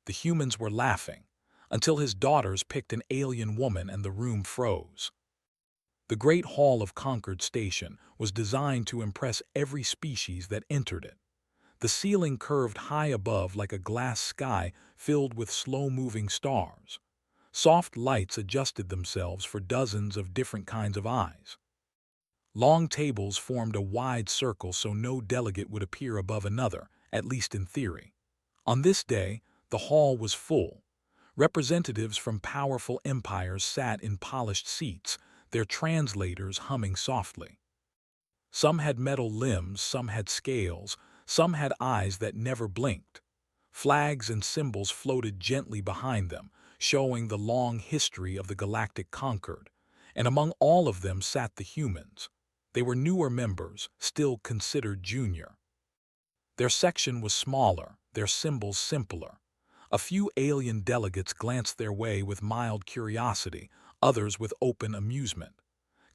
The humans were laughing, until his daughters picked an alien woman and the room froze. The Great Hall of Concord Station was designed to impress every species that entered it. The ceiling curved high above like a glass sky filled with slow-moving stars. Soft lights adjusted themselves for dozens of different kinds of eyes. Long tables formed a wide circle so no delegate would appear above another, at least in theory. On this day, the hall was full. Representatives from powerful empires sat in polished seats, their translators humming softly. Some had metal limbs, some had scales, some had eyes that never blinked. Flags and symbols floated gently behind them, showing the long history of the galactic Concord. And among all of them sat the humans. They were newer members, still considered junior. Their section was smaller, their symbols simpler. A few alien delegates glanced their way with mild curiosity, others with open amusement.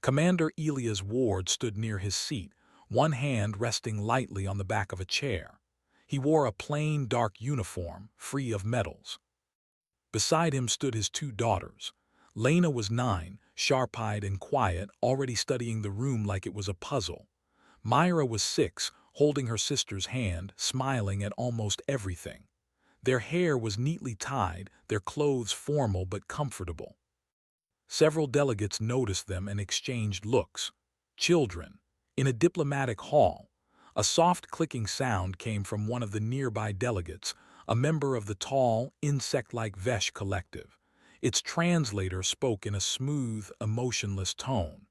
Commander Elias Ward stood near his seat, one hand resting lightly on the back of a chair. He wore a plain, dark uniform, free of medals. Beside him stood his two daughters. Lena was 9, sharp-eyed and quiet, already studying the room like it was a puzzle. Myra was 6, holding her sister's hand, smiling at almost everything. Their hair was neatly tied, their clothes formal but comfortable. Several delegates noticed them and exchanged looks. Children. In a diplomatic hall, a soft clicking sound came from one of the nearby delegates, a member of the tall, insect-like Vesh collective. Its translator spoke in a smooth, emotionless tone.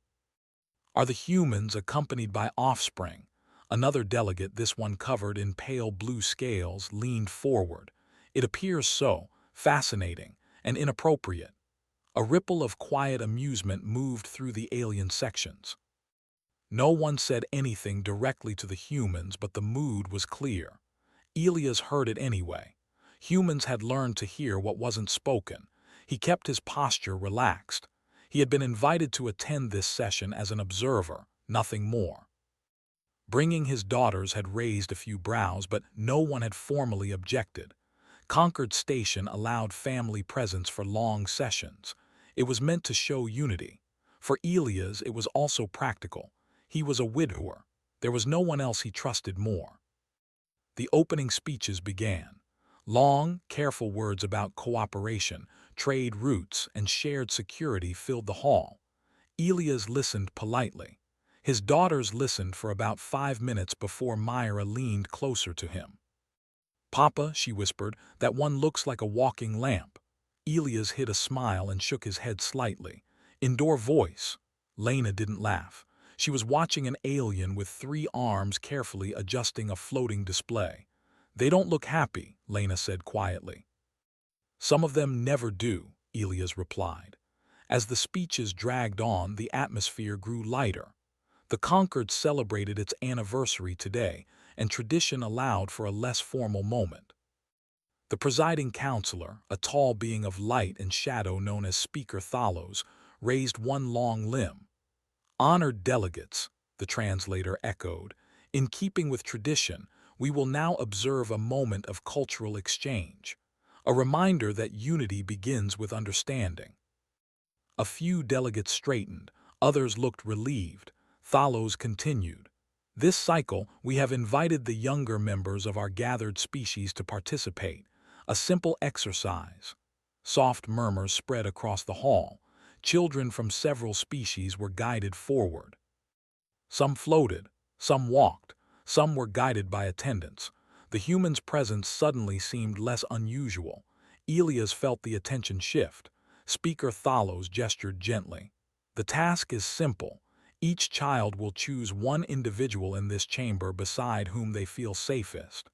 Are the humans accompanied by offspring? Another delegate, this one covered in pale blue scales, leaned forward. It appears so, fascinating, and inappropriate. A ripple of quiet amusement moved through the alien sections. No one said anything directly to the humans, but the mood was clear. Elias heard it anyway. Humans had learned to hear what wasn't spoken. He kept his posture relaxed. He had been invited to attend this session as an observer, nothing more. Bringing his daughters had raised a few brows, but no one had formally objected. Concord Station allowed family presence for long sessions. It was meant to show unity. For Elias, it was also practical. He was a widower. There was no one else he trusted more. The opening speeches began. Long, careful words about cooperation, trade routes, and shared security filled the hall. Elias listened politely. His daughters listened for about 5 minutes before Myra leaned closer to him. "Papa," she whispered, "that one looks like a walking lamp." Elias hid a smile and shook his head slightly. Indoor voice. Lena didn't laugh. She was watching an alien with 3 arms carefully adjusting a floating display. "They don't look happy," Lena said quietly. "Some of them never do," Elias replied. As the speeches dragged on, the atmosphere grew lighter. The Concord celebrated its anniversary today, and tradition allowed for a less formal moment. The presiding counselor, a tall being of light and shadow known as Speaker Thalos, raised one long limb. "Honored delegates," the translator echoed, "in keeping with tradition, we will now observe a moment of cultural exchange, a reminder that unity begins with understanding." A few delegates straightened, others looked relieved. Thalos continued. "This cycle, we have invited the younger members of our gathered species to participate, a simple exercise." Soft murmurs spread across the hall. Children from several species were guided forward. Some floated, some walked, some were guided by attendants. The human's presence suddenly seemed less unusual. Elias felt the attention shift. Speaker Thalos gestured gently. "The task is simple. Each child will choose one individual in this chamber beside whom they feel safest.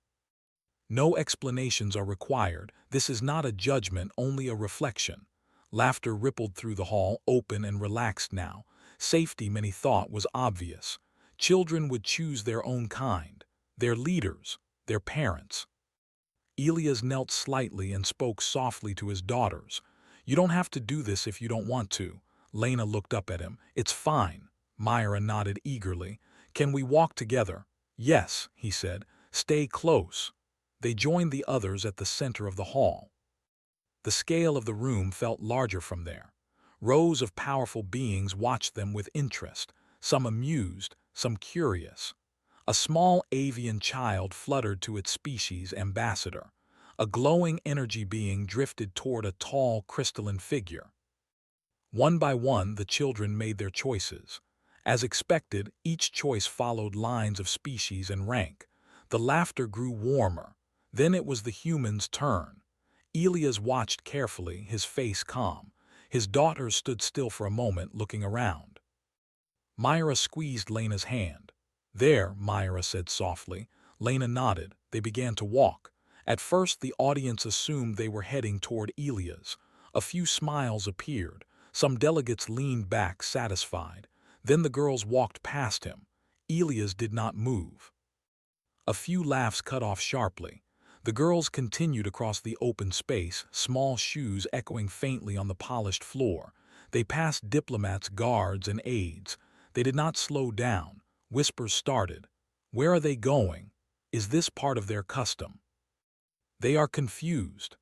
No explanations are required. This is not a judgment, only a reflection." Laughter rippled through the hall, open and relaxed now. Safety, many thought, was obvious. Children would choose their own kind, their leaders, their parents. Elias knelt slightly and spoke softly to his daughters. "You don't have to do this if you don't want to." Lena looked up at him. "It's fine." Myra nodded eagerly. "Can we walk together?" "Yes," he said. "Stay close." They joined the others at the center of the hall. The scale of the room felt larger from there. Rows of powerful beings watched them with interest, some amused, some curious. A small avian child fluttered to its species ambassador. A glowing energy being drifted toward a tall, crystalline figure. One by one, the children made their choices. As expected, each choice followed lines of species and rank. The laughter grew warmer. Then it was the human's turn. Elias watched carefully, his face calm. His daughters stood still for a moment, looking around. Myra squeezed Lena's hand. "There," Myra said softly. Lena nodded. They began to walk. At first, the audience assumed they were heading toward Elias. A few smiles appeared. Some delegates leaned back, satisfied. Then the girls walked past him. Elias did not move. A few laughs cut off sharply. The girls continued across the open space, small shoes echoing faintly on the polished floor. They passed diplomats, guards, and aides. They did not slow down. Whispers started. Where are they going? Is this part of their custom? They are confused.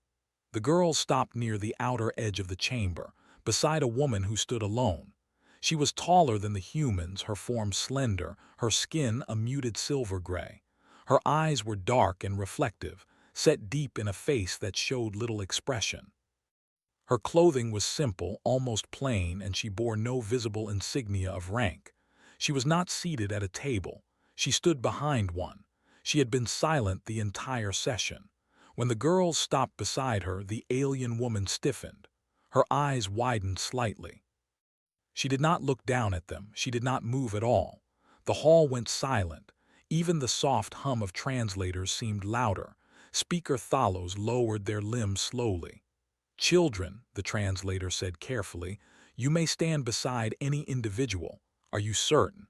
The girls stopped near the outer edge of the chamber, beside a woman who stood alone. She was taller than the humans, her form slender, her skin a muted silver gray. Her eyes were dark and reflective, set deep in a face that showed little expression. Her clothing was simple, almost plain, and she bore no visible insignia of rank. She was not seated at a table. She stood behind one. She had been silent the entire session. When the girls stopped beside her, the alien woman stiffened. Her eyes widened slightly. She did not look down at them. She did not move at all. The hall went silent. Even the soft hum of translators seemed louder. Speaker Thalos lowered their limbs slowly. "Children," the translator said carefully, "you may stand beside any individual. Are you certain?"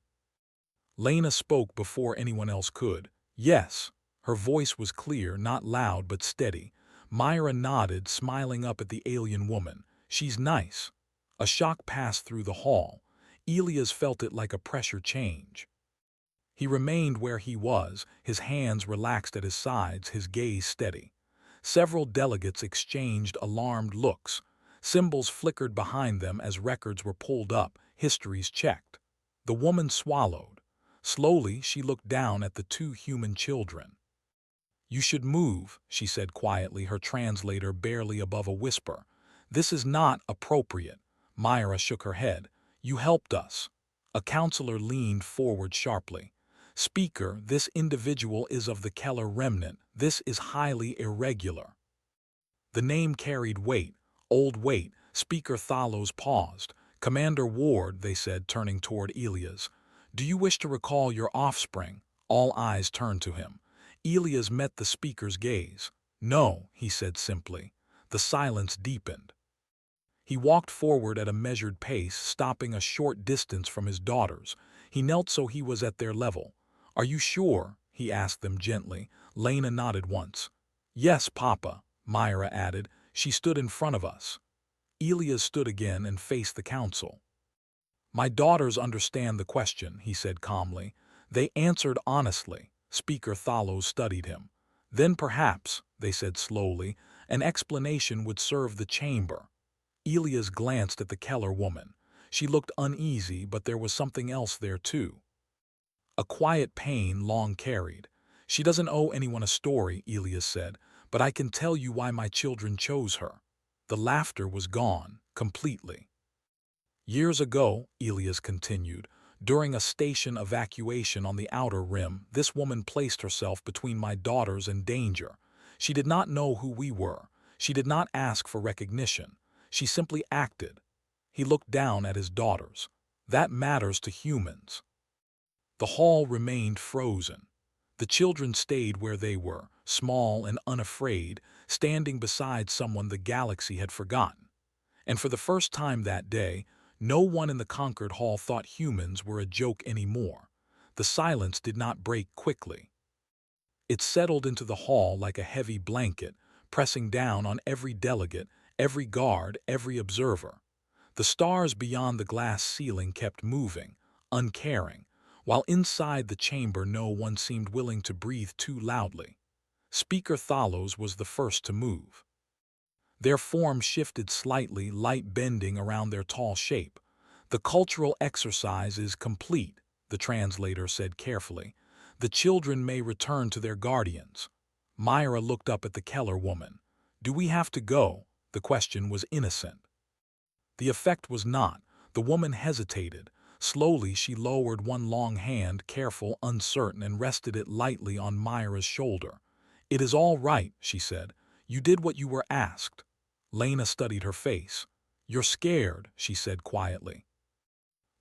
Lena spoke before anyone else could. "Yes." Her voice was clear, not loud but steady. Myra nodded, smiling up at the alien woman. "She's nice." A shock passed through the hall. Elias felt it like a pressure change. He remained where he was, his hands relaxed at his sides, his gaze steady. Several delegates exchanged alarmed looks. Symbols flickered behind them as records were pulled up, histories checked. The woman swallowed. Slowly, she looked down at the two human children. "You should move," she said quietly, her translator barely above a whisper. "This is not appropriate." Myra shook her head. "You helped us." A counselor leaned forward sharply. "Speaker, this individual is of the Keller remnant. This is highly irregular." The name carried weight. Old weight. Speaker Thalos paused. "Commander Ward," they said, turning toward Elias. "Do you wish to recall your offspring?" All eyes turned to him. Elias met the speaker's gaze. "No," he said simply. The silence deepened. He walked forward at a measured pace, stopping a short distance from his daughters. He knelt so he was at their level. "Are you sure?" he asked them gently. Lena nodded once. "Yes, Papa," Myra added. "She stood in front of us." Elias stood again and faced the council. "My daughters understand the question," he said calmly. They answered honestly. Speaker Thalos studied him. "Then perhaps," they said slowly, "an explanation would serve the chamber." Elias glanced at the Keller woman. She looked uneasy, but there was something else there too. A quiet pain long carried. "She doesn't owe anyone a story," Elias said, "but I can tell you why my children chose her." The laughter was gone, completely. "Years ago," Elias continued, "during a station evacuation on the outer rim, this woman placed herself between my daughters and danger. She did not know who we were. She did not ask for recognition. She simply acted." He looked down at his daughters. "That matters to humans." The hall remained frozen. The children stayed where they were, small and unafraid, standing beside someone the galaxy had forgotten. And for the first time that day, no one in the conquered hall thought humans were a joke anymore. The silence did not break quickly. It settled into the hall like a heavy blanket, pressing down on every delegate, every guard, every observer. The stars beyond the glass ceiling kept moving, uncaring, while inside the chamber no one seemed willing to breathe too loudly. Speaker Thalos was the first to move. Their form shifted slightly, light bending around their tall shape. "The cultural exercise is complete," the translator said carefully. "The children may return to their guardians." Myra looked up at the Keller woman. "Do we have to go?" The question was innocent. The effect was not. The woman hesitated. Slowly she lowered one long hand, careful, uncertain, and rested it lightly on Myra's shoulder. "It is all right," she said. "You did what you were asked." Lena studied her face. "You're scared," she said quietly.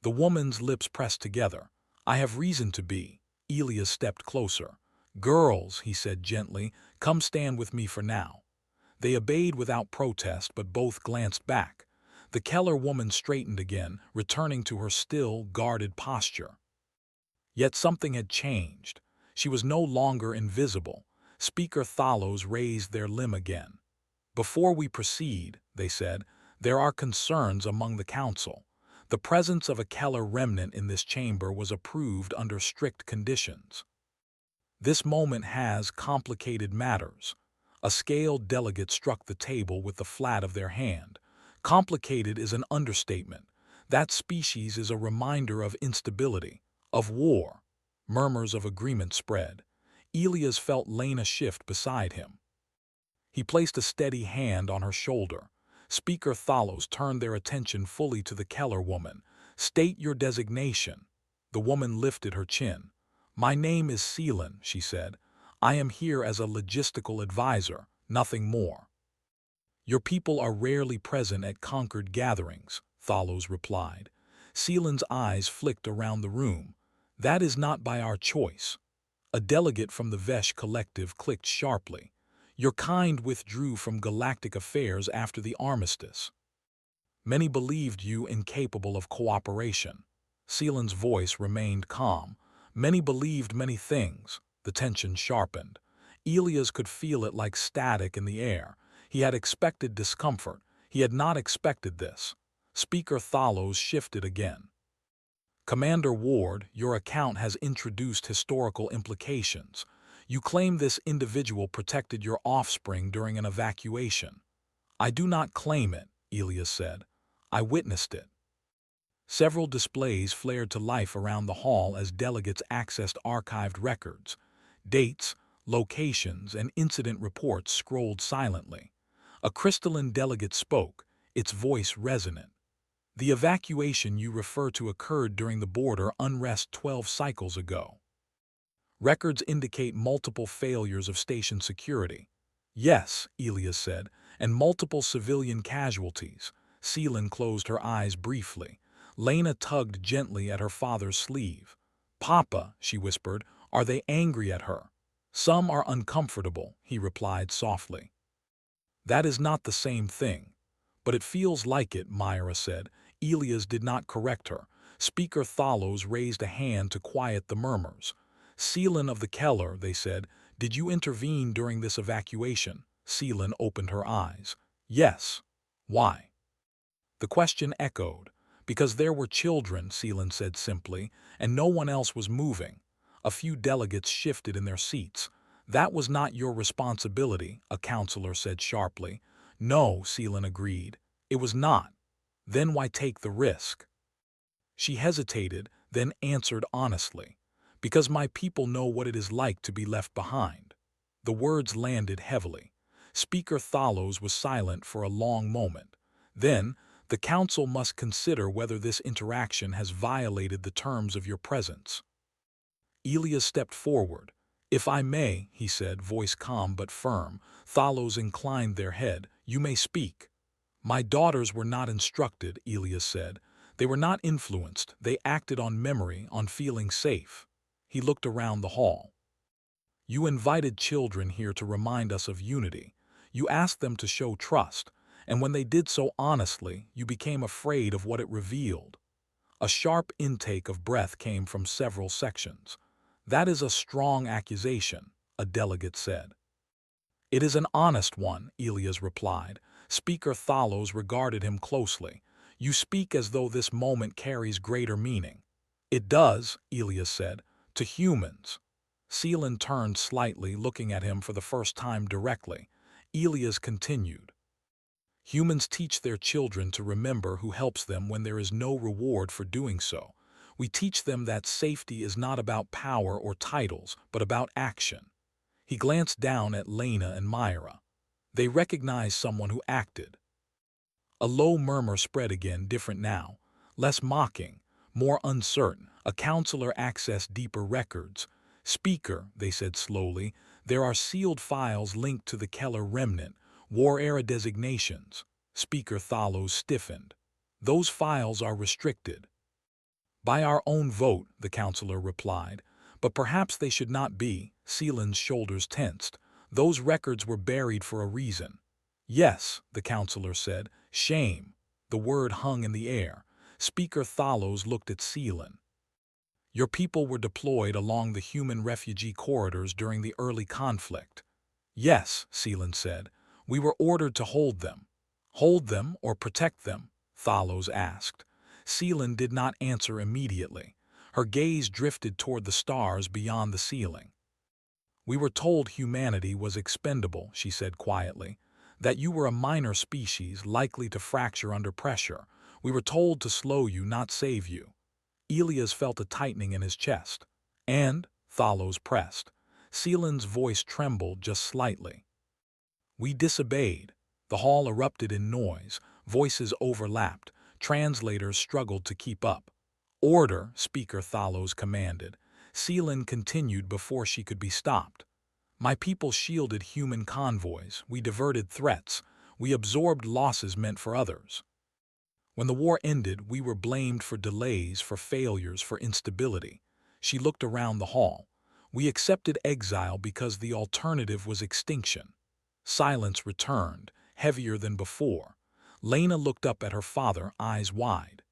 The woman's lips pressed together. "I have reason to be." Elias stepped closer. "Girls," he said gently, "come stand with me for now." They obeyed without protest, but both glanced back. The Keller woman straightened again, returning to her still, guarded posture. Yet something had changed. She was no longer invisible. Speaker Thalos raised their limb again. "Before we proceed," they said, "there are concerns among the council. The presence of a Keller remnant in this chamber was approved under strict conditions. This moment has complicated matters." A scaled delegate struck the table with the flat of their hand. "Complicated is an understatement. That species is a reminder of instability, of war." Murmurs of agreement spread. Elias felt Lena shift beside him. He placed a steady hand on her shoulder. Speaker Thalos turned their attention fully to the Keller woman. "State your designation." The woman lifted her chin. "My name is Seelan," she said. "I am here as a logistical advisor, nothing more." "Your people are rarely present at Concord gatherings," Thalos replied. Seelan's eyes flicked around the room. "That is not by our choice." A delegate from the Vesh collective clicked sharply. "Your kind withdrew from galactic affairs after the armistice. Many believed you incapable of cooperation." Seelan's voice remained calm. "Many believed many things." The tension sharpened. Elias could feel it like static in the air. He had expected discomfort. He had not expected this. Speaker Thalos shifted again. "Commander Ward, your account has introduced historical implications. You claim this individual protected your offspring during an evacuation." "I do not claim it," Elias said. "I witnessed it." Several displays flared to life around the hall as delegates accessed archived records. Dates, locations, and incident reports scrolled silently. A crystalline delegate spoke, its voice resonant. "The evacuation you refer to occurred during the border unrest 12 cycles ago. Records indicate multiple failures of station security." "Yes," Elias said, "and multiple civilian casualties." Seelan closed her eyes briefly. Lena tugged gently at her father's sleeve. "Papa," she whispered, "are they angry at her?" "Some are uncomfortable," he replied softly. "That is not the same thing." "But it feels like it," Myra said. Elias did not correct her. Speaker Thalos raised a hand to quiet the murmurs. "Seelan of the Keller," they said, "did you intervene during this evacuation?" Seelan opened her eyes. "Yes." "Why?" The question echoed. "Because there were children," Seelan said simply, "and no one else was moving." A few delegates shifted in their seats. "That was not your responsibility," a counselor said sharply. "No," Seelan agreed. "It was not." "Then why take the risk?" She hesitated, then answered honestly. "Because my people know what it is like to be left behind." The words landed heavily. Speaker Thalos was silent for a long moment. Then, "The council must consider whether this interaction has violated the terms of your presence." Elias stepped forward. "If I may," he said, voice calm but firm. Thalos inclined their head. "You may speak." "My daughters were not instructed," Elias said. "They were not influenced. They acted on memory, on feeling safe." He looked around the hall. "You invited children here to remind us of unity. You asked them to show trust, and when they did so honestly, you became afraid of what it revealed." A sharp intake of breath came from several sections. "That is a strong accusation," a delegate said. "It is an honest one," Elias replied. Speaker Thalos regarded him closely. "You speak as though this moment carries greater meaning." "It does," Elias said, "to humans." Seelan turned slightly, looking at him for the first time directly. Elias continued. Humans teach their children to remember who helps them when there is no reward for doing so. We teach them that safety is not about power or titles, but about action. He glanced down at Lena and Myra. They recognized someone who acted. A low murmur spread again, different now, less mocking, more uncertain. A counselor accessed deeper records. Speaker, they said slowly, there are sealed files linked to the Keller remnant, war-era designations. Speaker Thalos stiffened. Those files are restricted. By our own vote, the counselor replied, but perhaps they should not be. Seelan's shoulders tensed. Those records were buried for a reason. Yes, the counselor said. Shame. The word hung in the air. Speaker Thalos looked at Seelan. Your people were deployed along the human refugee corridors during the early conflict. Yes, Seelan said. We were ordered to hold them. Hold them or protect them? Thalos asked. Seelan did not answer immediately. Her gaze drifted toward the stars beyond the ceiling. We were told humanity was expendable, she said quietly, that you were a minor species likely to fracture under pressure. We were told to slow you, not save you. Elias felt a tightening in his chest. And, Thalos pressed. Seelan's voice trembled just slightly. We disobeyed. The hall erupted in noise. Voices overlapped. Translators struggled to keep up. Order, Speaker Thalos commanded. Seelan continued before she could be stopped. My people shielded human convoys. We diverted threats. We absorbed losses meant for others. When the war ended, we were blamed for delays, for failures, for instability. She looked around the hall. We accepted exile because the alternative was extinction. Silence returned, heavier than before. Lena looked up at her father, eyes wide.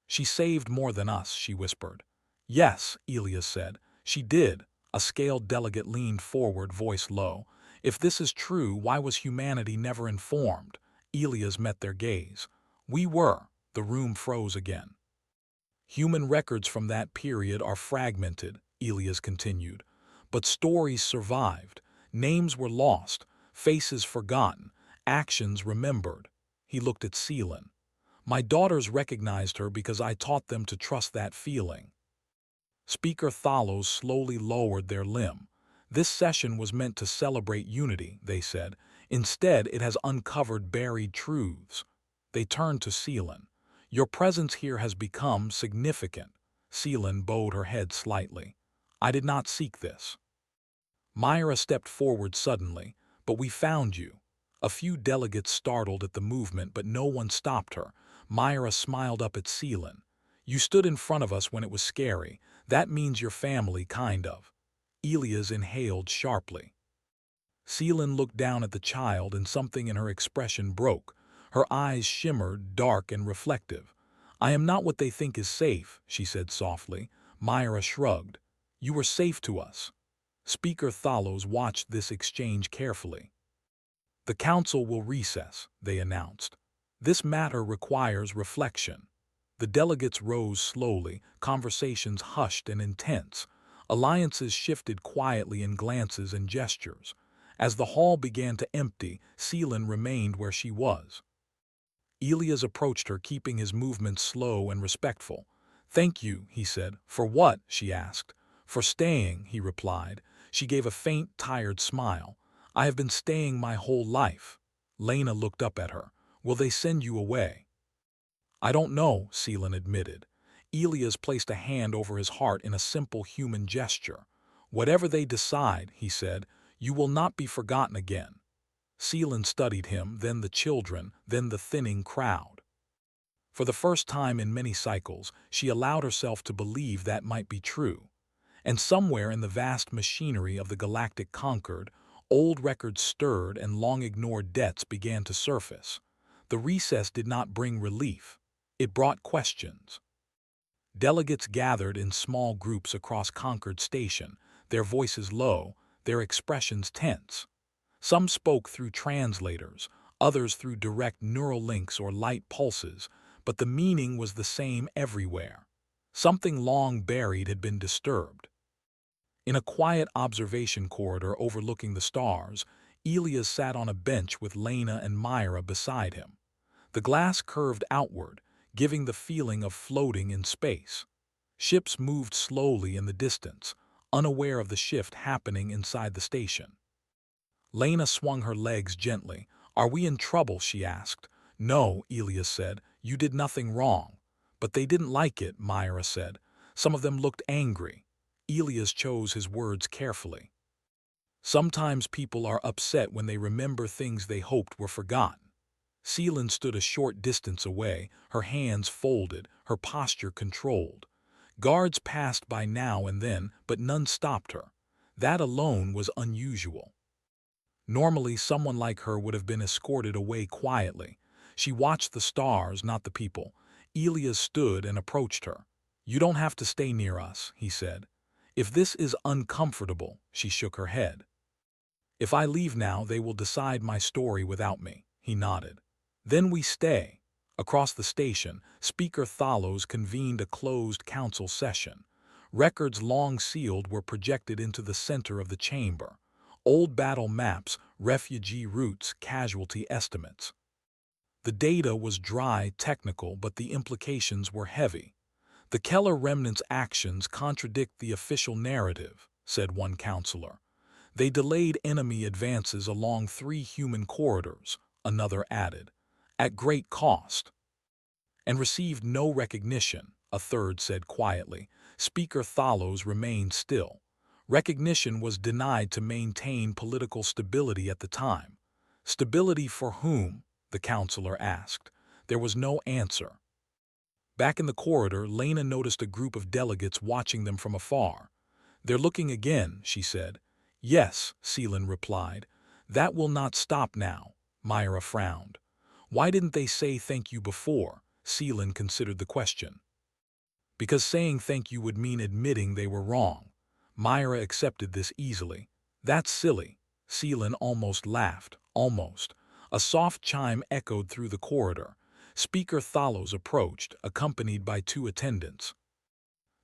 She saved more than us, she whispered. Yes, Elias said. She did. A scaled delegate leaned forward, voice low. If this is true, why was humanity never informed? Elias met their gaze. We were. The room froze again. Human records from that period are fragmented, Elias continued. But stories survived. Names were lost, faces forgotten, actions remembered. He looked at Seelan. My daughters recognized her because I taught them to trust that feeling. Speaker Thalos slowly lowered their limb. This session was meant to celebrate unity, they said. Instead, it has uncovered buried truths. They turned to Seelan. Your presence here has become significant. Seelan bowed her head slightly. I did not seek this. Myra stepped forward suddenly. But we found you. A few delegates startled at the movement, but no one stopped her. Myra smiled up at Seelan. You stood in front of us when it was scary. That means your family, kind of. Elias inhaled sharply. Seelan looked down at the child and something in her expression broke. Her eyes shimmered, dark and reflective. I am not what they think is safe, she said softly. Myra shrugged. You were safe to us. Speaker Thalos watched this exchange carefully. The council will recess, they announced. This matter requires reflection. The delegates rose slowly, conversations hushed and intense. Alliances shifted quietly in glances and gestures. As the hall began to empty, Seelan remained where she was. Elias approached her, keeping his movements slow and respectful. Thank you, he said. For what? She asked. For staying, he replied. She gave a faint, tired smile. I have been staying my whole life. Lena looked up at her. Will they send you away? I don't know, Seelan admitted. Elias placed a hand over his heart in a simple human gesture. Whatever they decide, he said, you will not be forgotten again. Seelan studied him, then the children, then the thinning crowd. For the first time in many cycles, she allowed herself to believe that might be true. And somewhere in the vast machinery of the galactic Concord, old records stirred and long-ignored debts began to surface. The recess did not bring relief. It brought questions. Delegates gathered in small groups across Concord Station, their voices low, their expressions tense. Some spoke through translators, others through direct neural links or light pulses, but the meaning was the same everywhere. Something long buried had been disturbed. In a quiet observation corridor overlooking the stars, Elias sat on a bench with Lena and Myra beside him. The glass curved outward, giving the feeling of floating in space. Ships moved slowly in the distance, unaware of the shift happening inside the station. Lena swung her legs gently. "Are we in trouble?" she asked. "No," Elias said. "You did nothing wrong." "But they didn't like it," Myra said. "Some of them looked angry." Elias chose his words carefully. "Sometimes people are upset when they remember things they hoped were forgotten." Seelan stood a short distance away, her hands folded, her posture controlled. Guards passed by now and then, but none stopped her. That alone was unusual. Normally, someone like her would have been escorted away quietly. She watched the stars, not the people. Elias stood and approached her. "You don't have to stay near us," he said. "If this is uncomfortable," she shook her head. "If I leave now, they will decide my story without me," he nodded. "Then we stay." Across the station, Speaker Thalos convened a closed council session. Records long sealed were projected into the center of the chamber. Old battle maps, refugee routes, casualty estimates. The data was dry, technical, but the implications were heavy. "The Keller remnants' actions contradict the official narrative," said one counselor. "They delayed enemy advances along 3 human corridors," another added, "at great cost." "And received no recognition," a third said quietly. Speaker Thalos remained still. Recognition was denied to maintain political stability at the time. Stability for whom? The counselor asked. There was no answer. Back in the corridor, Lena noticed a group of delegates watching them from afar. "They're looking again," she said. "Yes," Seelan replied. "That will not stop now." Myra frowned. "Why didn't they say thank you before?" Seelan considered the question. "Because saying thank you would mean admitting they were wrong." Myra accepted this easily. "That's silly." Seelan almost laughed. Almost. A soft chime echoed through the corridor. Speaker Thalos approached, accompanied by 2 attendants.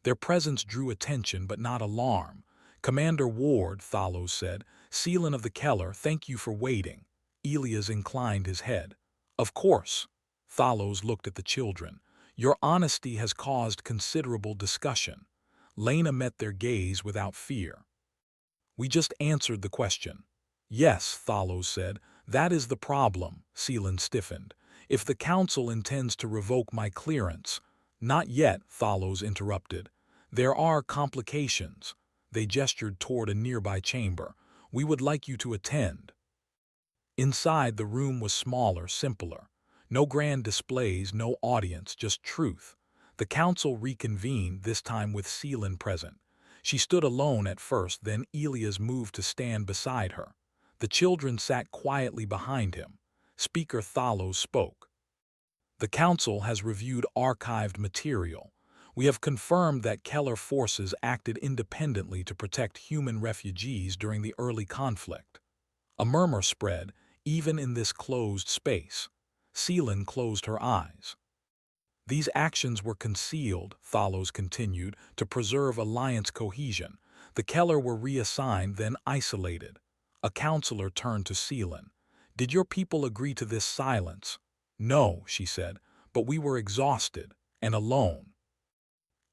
Their presence drew attention but not alarm. "Commander Ward," Thalos said. "Seelan of the Keller, thank you for waiting." Elias inclined his head. "Of course." Thalos looked at the children. "Your honesty has caused considerable discussion." Lena met their gaze without fear. "We just answered the question." "Yes," Thalos said. "That is the problem." Seelan stiffened. "If the council intends to revoke my clearance—" "Not yet," Thalos interrupted. "There are complications." They gestured toward a nearby chamber. "We would like you to attend." Inside, the room was smaller, simpler. No grand displays, no audience, just truth. The council reconvened, this time with Seelan present. She stood alone at first, then Elias moved to stand beside her. The children sat quietly behind him. Speaker Thalos spoke. "The council has reviewed archived material. We have confirmed that Keller forces acted independently to protect human refugees during the early conflict." A murmur spread, even in this closed space. Seelan closed her eyes. "These actions were concealed," Thalos continued, "to preserve alliance cohesion. The Keller were reassigned, then isolated." A counselor turned to Seelan. "Did your people agree to this silence?" "No," she said, "but we were exhausted and alone."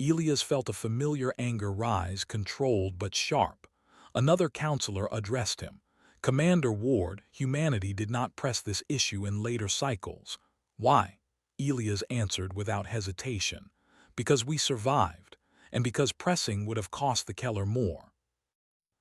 Elias felt a familiar anger rise, controlled but sharp. Another counselor addressed him. "Commander Ward, humanity did not press this issue in later cycles." "Why?" Elias answered without hesitation. "Because we survived, and because pressing would have cost the Keller more."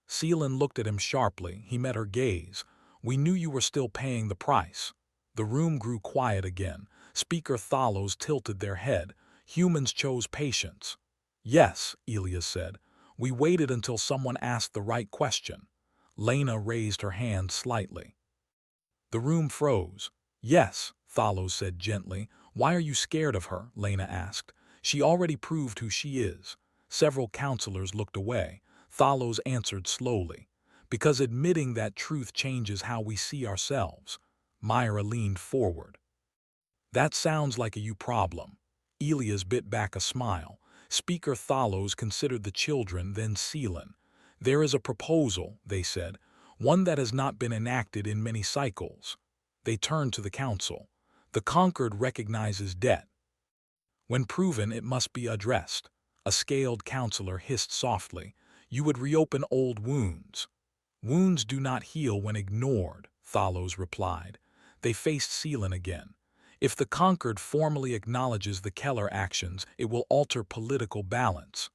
Seelan looked at him sharply. He met her gaze. "We knew you were still paying the price." The room grew quiet again. Speaker Thalos tilted their head. "Humans chose patience." "Yes," Elias said. "We waited until someone asked the right question." Lena raised her hand slightly. The room froze. "Yes," Thalos said gently. "Why are you scared of her?" Lena asked. "She already proved who she is." Several counselors looked away. Thalos answered slowly. "Because admitting that truth changes how we see ourselves." Myra leaned forward. "That sounds like a you problem." Elias bit back a smile. Speaker Thalos considered the children, then Seelan. "There is a proposal," they said. one that has not been enacted in many cycles. They turn to the council. The conquered recognizes debt. When proven, it must be addressed. A scaled counselor hissed softly. You would reopen old wounds. Wounds do not heal when ignored, Thalos replied. They faced Seelan again. If the conquered formally acknowledges the Keller actions, it will alter political balance.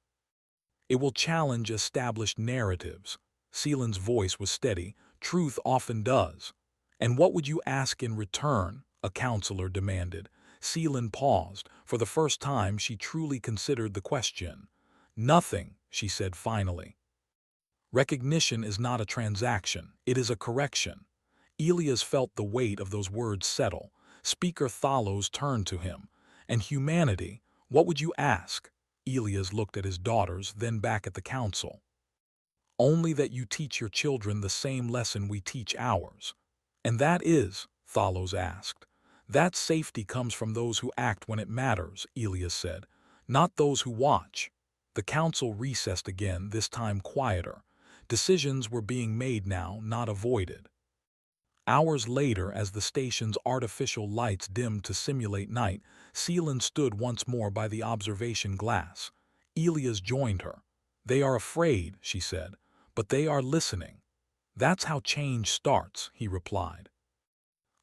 It will challenge established narratives. Seelan's voice was steady. Truth often does. And what would you ask in return? A counselor demanded. Seelan paused. For the first time, she truly considered the question. Nothing, she said finally. Recognition is not a transaction. It is a correction. Elias felt the weight of those words settle. Speaker Thalos turned to him. And humanity, what would you ask? Elias looked at his daughters, then back at the council. Only that you teach your children the same lesson we teach ours. And that is, Thalos asked. That safety comes from those who act when it matters, Elias said, not those who watch. The council recessed again, this time quieter. Decisions were being made now, not avoided. Hours later, as the station's artificial lights dimmed to simulate night, Seelan stood once more by the observation glass. Elias joined her. They are afraid, she said, but they are listening. That's how change starts, he replied.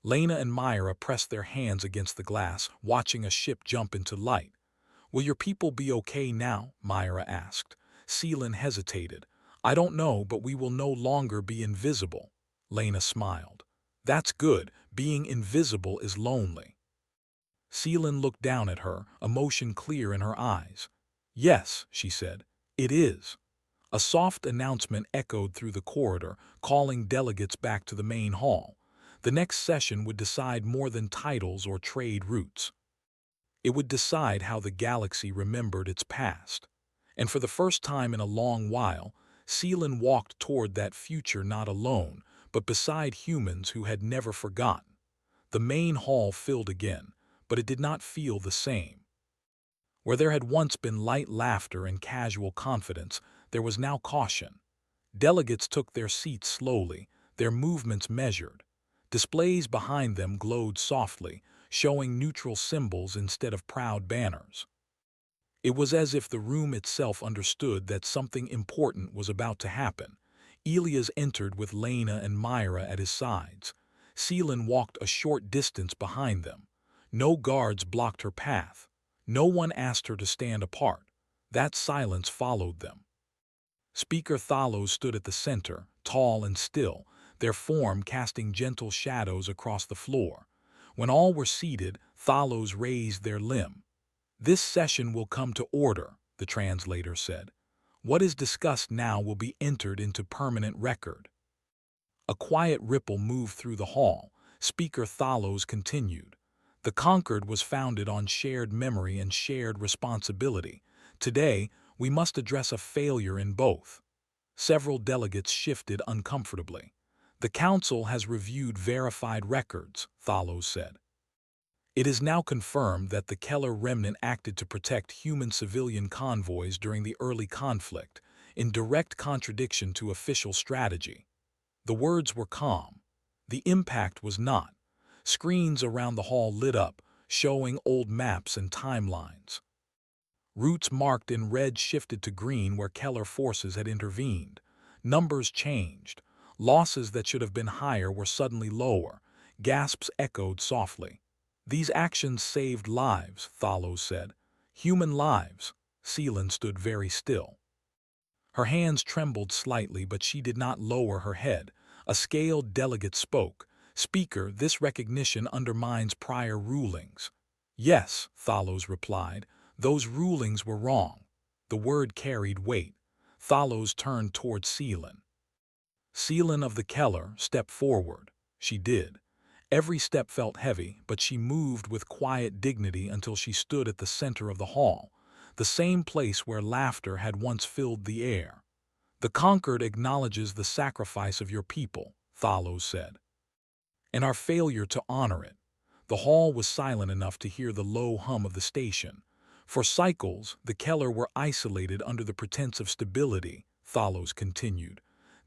Lena and Myra pressed their hands against the glass, watching a ship jump into light. Will your people be okay now? Myra asked. Seelan hesitated. I don't know, but we will no longer be invisible. Lena smiled. That's good. Being invisible is lonely. Seelan looked down at her, emotion clear in her eyes. Yes, she said, it is. A soft announcement echoed through the corridor, calling delegates back to the main hall. The next session would decide more than titles or trade routes. It would decide how the galaxy remembered its past. And for the first time in a long while, Seelan walked toward that future not alone, but beside humans who had never forgotten. The main hall filled again, but it did not feel the same. Where there had once been light laughter and casual confidence, there was now caution. Delegates took their seats slowly, their movements measured. Displays behind them glowed softly, showing neutral symbols instead of proud banners. It was as if the room itself understood that something important was about to happen. Elias entered with Lena and Myra at his sides. Seelan walked a short distance behind them. No guards blocked her path. No one asked her to stand apart. That silence followed them. Speaker Thalos stood at the center, tall and still, their form casting gentle shadows across the floor. When all were seated, Thalos raised their limb. This session will come to order, the translator said. What is discussed now will be entered into permanent record. A quiet ripple moved through the hall. Speaker Thalos continued. The Conquered was founded on shared memory and shared responsibility. Today, we must address a failure in both. Several delegates shifted uncomfortably. The Council has reviewed verified records, Thalos said. It is now confirmed that the Keller remnant acted to protect human civilian convoys during the early conflict, in direct contradiction to official strategy. The words were calm. The impact was not. Screens around the hall lit up, showing old maps and timelines. Routes marked in red shifted to green where Keller forces had intervened. Numbers changed. Losses that should have been higher were suddenly lower. Gasps echoed softly. These actions saved lives, Thalos said. Human lives. Seelan stood very still. Her hands trembled slightly, but she did not lower her head. A scaled delegate spoke. Speaker, this recognition undermines prior rulings. Yes, Thalos replied. Those rulings were wrong. The word carried weight. Thalos turned toward Seelan. Seelan of the Keller, step forward. She did. Every step felt heavy, but she moved with quiet dignity until she stood at the center of the hall, the same place where laughter had once filled the air. The Conquered acknowledges the sacrifice of your people, Thalos said, and our failure to honor it. The hall was silent enough to hear the low hum of the station. For cycles, the Keller were isolated under the pretense of stability, Thalos continued.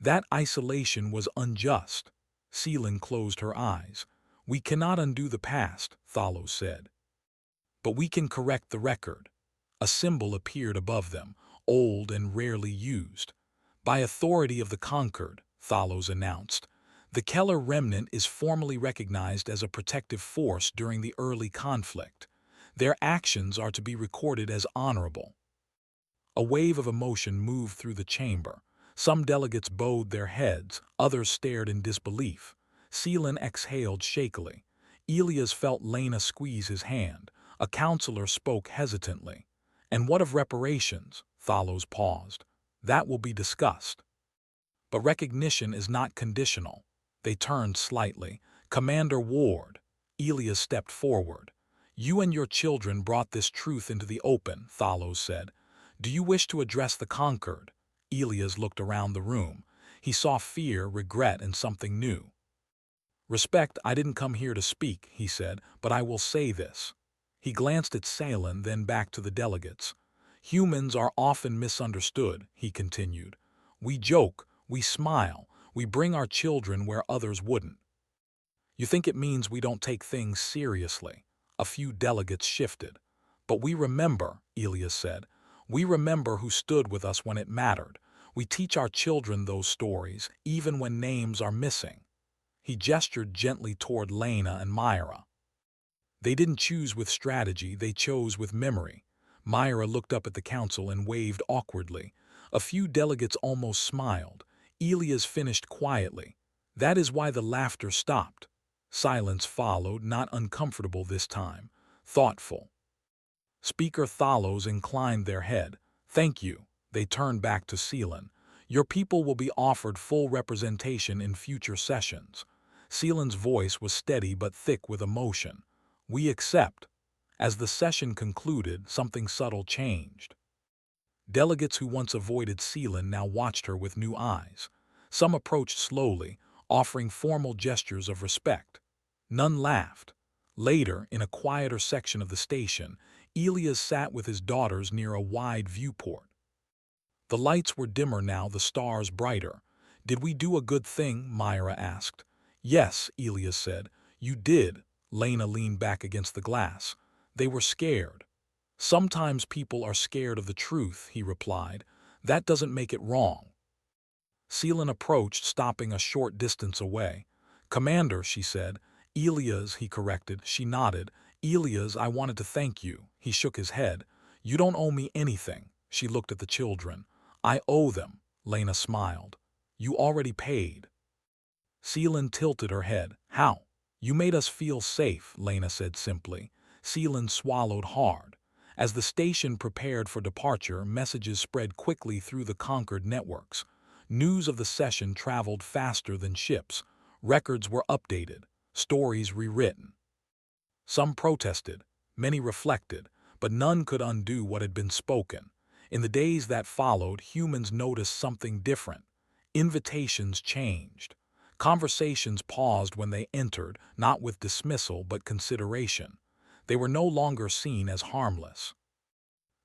That isolation was unjust. Seelan closed her eyes. We cannot undo the past, Thalos said. But we can correct the record. A symbol appeared above them, old and rarely used. By authority of the conquered, Thalos announced, the Keller remnant is formally recognized as a protective force during the early conflict. Their actions are to be recorded as honorable. A wave of emotion moved through the chamber. Some delegates bowed their heads, others stared in disbelief. Seelan exhaled shakily. Elias felt Lena squeeze his hand. A counselor spoke hesitantly. And what of reparations? Thalos paused. That will be discussed. But recognition is not conditional. They turned slightly. Commander Ward. Elias stepped forward. You and your children brought this truth into the open, Thalos said. Do you wish to address the conquered? Elias looked around the room. He saw fear, regret, and something new. Respect, I didn't come here to speak, he said, but I will say this. He glanced at Seelan, then back to the delegates. Humans are often misunderstood, he continued. We joke, we smile, we bring our children where others wouldn't. You think it means we don't take things seriously. A few delegates shifted. But we remember, Elias said. We remember who stood with us when it mattered. We teach our children those stories, even when names are missing. He gestured gently toward Lena and Myra. They didn't choose with strategy, they chose with memory. Myra looked up at the council and waved awkwardly. A few delegates almost smiled. Elias finished quietly. That is why the laughter stopped. Silence followed, not uncomfortable this time, thoughtful. Speaker Thalos inclined their head. Thank you. They turned back to Seelan. Your people will be offered full representation in future sessions. Seelan's voice was steady but thick with emotion. We accept. As the session concluded, something subtle changed. Delegates who once avoided Seelan now watched her with new eyes. Some approached slowly, offering formal gestures of respect. None laughed. Later, in a quieter section of the station, Elias sat with his daughters near a wide viewport. The lights were dimmer now, the stars brighter. Did we do a good thing? Myra asked. Yes, Elias said. You did. Lena leaned back against the glass. They were scared. Sometimes people are scared of the truth, he replied. That doesn't make it wrong. Seelan approached, stopping a short distance away. Commander, she said. Elias, he corrected. She nodded. Elias, I wanted to thank you. He shook his head. You don't owe me anything. She looked at the children. I owe them. Lena smiled. You already paid. Seelan tilted her head. How? You made us feel safe, Lena said simply. Seelan swallowed hard. As the station prepared for departure, messages spread quickly through the conquered networks. News of the session traveled faster than ships. Records were updated. Stories rewritten. Some protested, many reflected, but none could undo what had been spoken. In the days that followed, humans noticed something different. Invitations changed. Conversations paused when they entered, not with dismissal but consideration. They were no longer seen as harmless.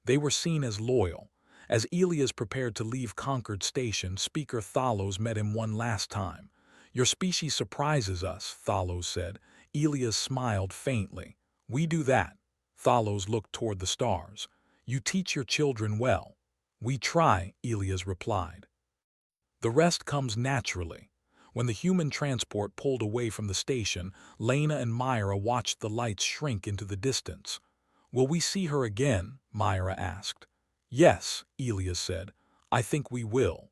They were seen as loyal. As Elias prepared to leave Concord Station, Speaker Thalos met him one last time. Your species surprises us, Thalos said. Elias smiled faintly. We do that. Thalos looked toward the stars. You teach your children well. We try, Elias replied. The rest comes naturally. When the human transport pulled away from the station, Lena and Myra watched the lights shrink into the distance. Will we see her again? Myra asked. Yes, Elias said. I think we will.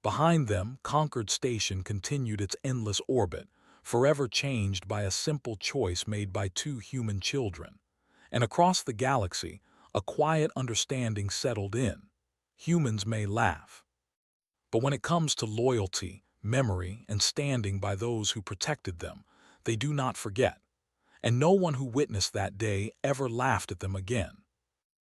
Behind them, Concord Station continued its endless orbit, forever changed by a simple choice made by two human children. And across the galaxy, a quiet understanding settled in. Humans may laugh. But when it comes to loyalty, memory, and standing by those who protected them, they do not forget. And no one who witnessed that day ever laughed at them again.